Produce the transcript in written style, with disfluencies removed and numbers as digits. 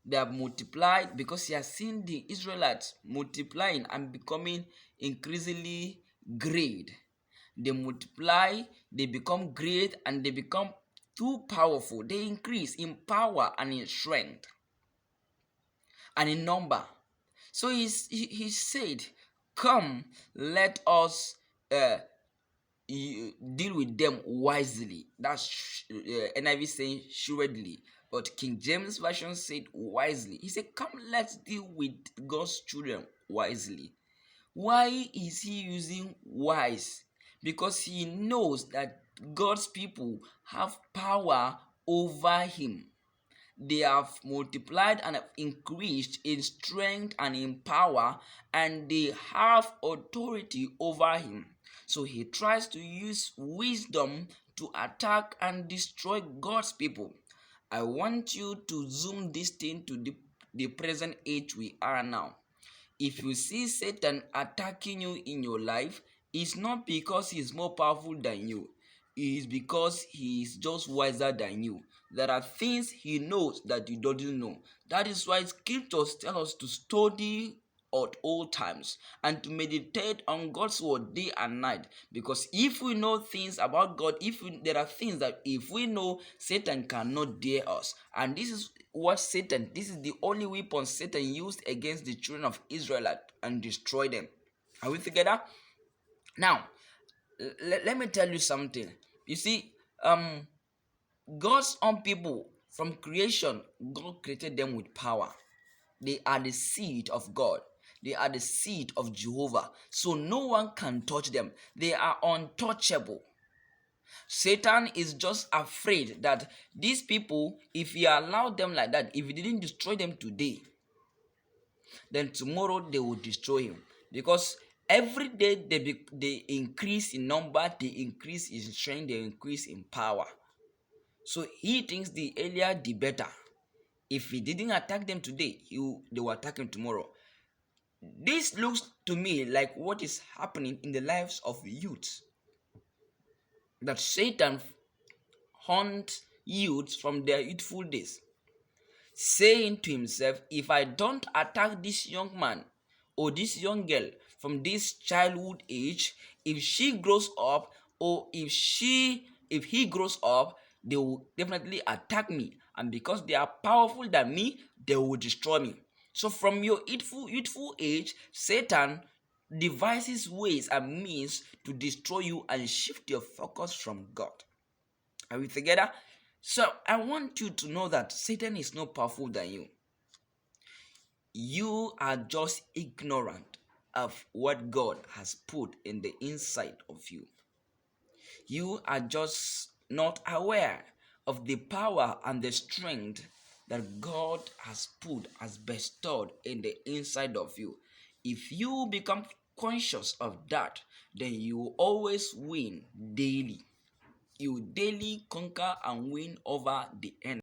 They have multiplied because he has seen the Israelites multiplying and becoming increasingly great. They multiply, they become great, and they become too powerful. They increase in power and in strength and in number. So he said, come, let us uh, deal with them wisely. That's NIV saying shrewdly, but King James Version said wisely. He said, come, let's deal with God's children wisely. Why is he using wise? Because he knows that God's people have power over him. They have multiplied and have increased in strength and in power, and they have authority over him. So he tries to use wisdom to attack and destroy God's people. I want you to zoom this thing to the present age we are now. If you see Satan attacking you in your life, it's not because he's more powerful than you. It is because he is just wiser than you. There are things he knows that you don't know. That is why scriptures tell us to study at all times and to meditate on God's word day and night. Because if we know things about God, there are things that if we know, Satan cannot dare us. And this is this is the only weapon Satan used against the children of Israel and destroyed them. Are we together? Now, let me tell you something. You see, God's own people from creation, God created them with power. They are the seed of God. They are the seed of Jehovah. So no one can touch them. They are untouchable. Satan is just afraid that these people, if he allowed them like that, if he didn't destroy them today, then tomorrow they will destroy him. Because every day they increase in number, they increase in strength, they increase in power. So he thinks the earlier the better. If he didn't attack them today, they will attack him tomorrow. This looks to me like what is happening in the lives of youth. That Satan hunts youths from their youthful days, saying to himself, if I don't attack this young man or this young girl from this childhood age, if she grows up, or if he grows up, they will definitely attack me, and because they are powerful than me, they will destroy me. So from your youthful age, Satan devises ways and means to destroy you and shift your focus from God. Are we together? So I want you to know that Satan is not powerful than you. You are just ignorant of what God has put in the inside of you. You are just not aware of the power and the strength that God has bestowed in the inside of you. If you become conscious of that, then you always win daily. You daily conquer and win over the enemy.